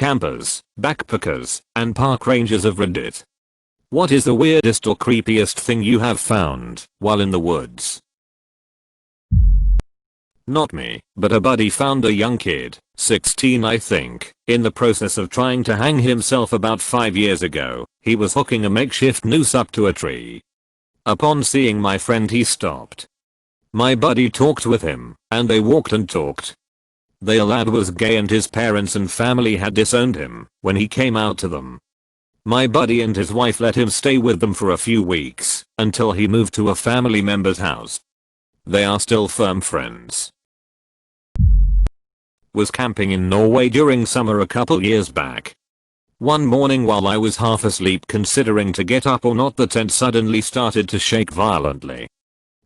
campers, backpackers, and park rangers of Reddit. What is the weirdest or creepiest thing you have found while in the woods? Not me, but a buddy found a young kid, 16 I think, in the process of trying to hang himself about 5 years ago. He was hooking a makeshift noose up to a tree. Upon seeing my friend he stopped. My buddy talked with him, and they walked and talked. The lad was gay and his parents and family had disowned him when he came out to them. My buddy and his wife let him stay with them for a few weeks until he moved to a family member's house. They are still firm friends. Was camping in Norway during summer a couple years back. One morning while I was half asleep considering to get up or not, the tent suddenly started to shake violently.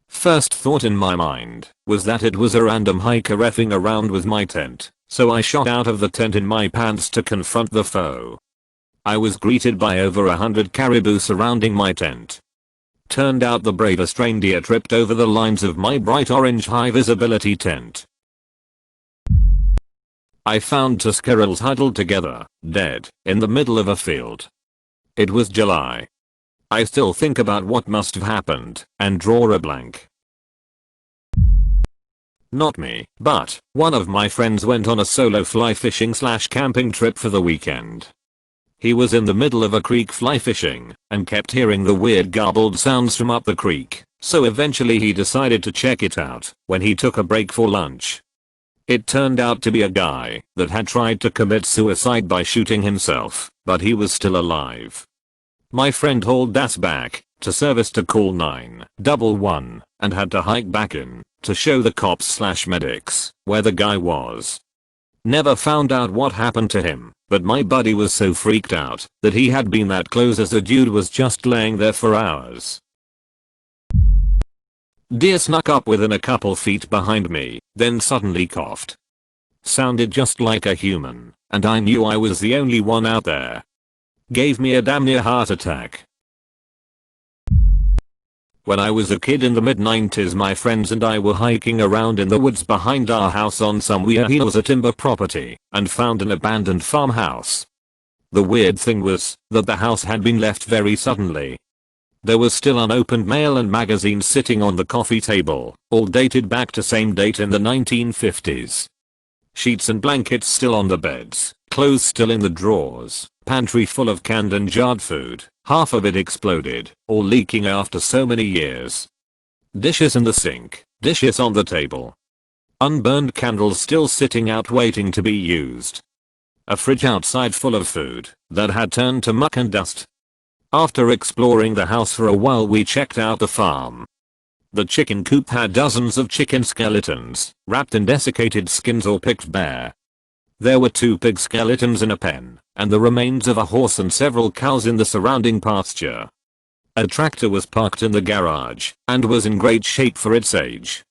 First thought in my mind was that it was a random hiker effing around with my tent, so I shot out of the tent in my pants to confront the foe. I was greeted by over 100 caribou surrounding my tent. Turned out the bravest reindeer tripped over the lines of my bright orange high visibility tent. I found 2 squirrels huddled together, dead, in the middle of a field. It was July. I still think about what must have happened and draw a blank. Not me, but one of my friends went on a solo fly fishing / camping trip for the weekend. He was in the middle of a creek fly fishing and kept hearing the weird garbled sounds from up the creek, so eventually he decided to check it out when he took a break for lunch. It turned out to be a guy that had tried to commit suicide by shooting himself, but he was still alive. My friend hauled ass back to service to call 911 and had to hike back in to show the cops / medics where the guy was. Never found out what happened to him, but my buddy was so freaked out that he had been that close as the dude was just laying there for hours. Deer snuck up within a couple feet behind me, then suddenly coughed. Sounded just like a human, and I knew I was the only one out there. Gave me a damn near heart attack. When I was a kid in the mid-90s, my friends and I were hiking around in the woods behind our house on some weird hills, a timber property, and found an abandoned farmhouse. The weird thing was that the house had been left very suddenly. There was still unopened mail and magazines sitting on the coffee table, all dated back to same date in the 1950s. Sheets and blankets still on the beds, clothes still in the drawers, pantry full of canned and jarred food, half of it exploded, or leaking after so many years. Dishes in the sink, dishes on the table. Unburned candles still sitting out waiting to be used. A fridge outside full of food that had turned to muck and dust. After exploring the house for a while, we checked out the farm. The chicken coop had dozens of chicken skeletons, wrapped in desiccated skins or picked bare. There were 2 pig skeletons in a pen, and the remains of a horse and several cows in the surrounding pasture. A tractor was parked in the garage, and was in great shape for its age.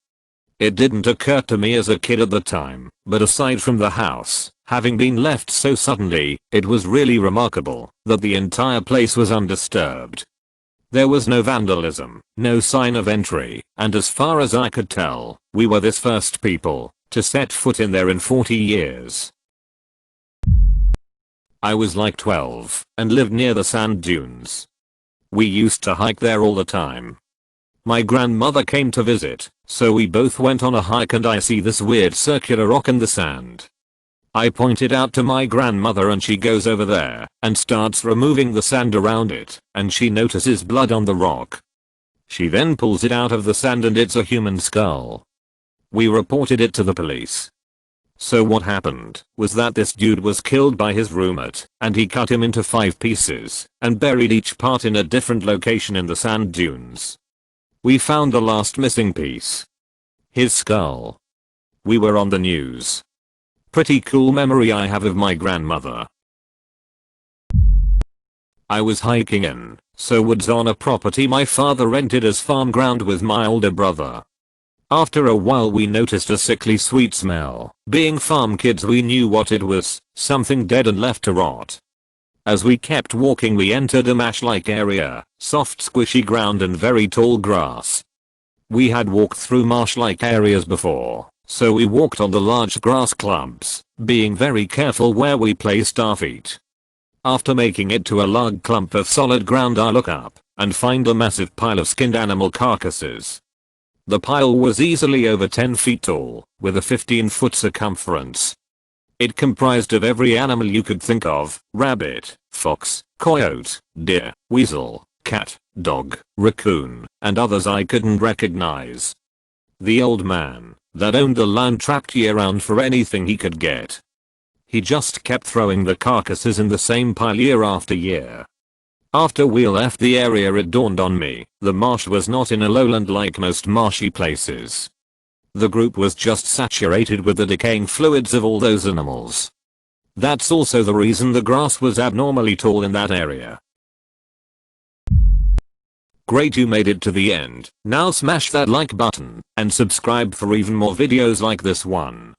It didn't occur to me as a kid at the time, but aside from the house having been left so suddenly, it was really remarkable that the entire place was undisturbed. There was no vandalism, no sign of entry, and as far as I could tell, we were the first people to set foot in there in 40 years. I was like 12 and lived near the sand dunes. We used to hike there all the time. My grandmother came to visit, so we both went on a hike and I see this weird circular rock in the sand. I pointed out to my grandmother and she goes over there and starts removing the sand around it, and she notices blood on the rock. She then pulls it out of the sand and it's a human skull. We reported it to the police. So what happened was that this dude was killed by his roommate, and he cut him into 5 pieces and buried each part in a different location in the sand dunes. We found the last missing piece. His skull. We were on the news. Pretty cool memory I have of my grandmother. I was hiking in woods on a property my father rented as farm ground with my older brother. After a while we noticed a sickly sweet smell. Being farm kids we knew what it was, something dead and left to rot. As we kept walking we entered a marsh-like area, soft squishy ground and very tall grass. We had walked through marsh-like areas before, So we walked on the large grass clumps, being very careful where we placed our feet. After making it to a log clump of solid ground, I look up and find a massive pile of skinned animal carcasses. The pile was easily over 10 feet tall, with a 15-foot circumference. It comprised of every animal you could think of: rabbit, fox, coyote, deer, weasel, cat, dog, raccoon, and others I couldn't recognize. The old man that owned the land trapped year-round for anything he could get. He just kept throwing the carcasses in the same pile year after year. After we left the area, it dawned on me, the marsh was not in a lowland like most marshy places. The group was just saturated with the decaying fluids of all those animals. That's also the reason the grass was abnormally tall in that area. Great, you made it to the end. Now smash that like button and subscribe for even more videos like this one.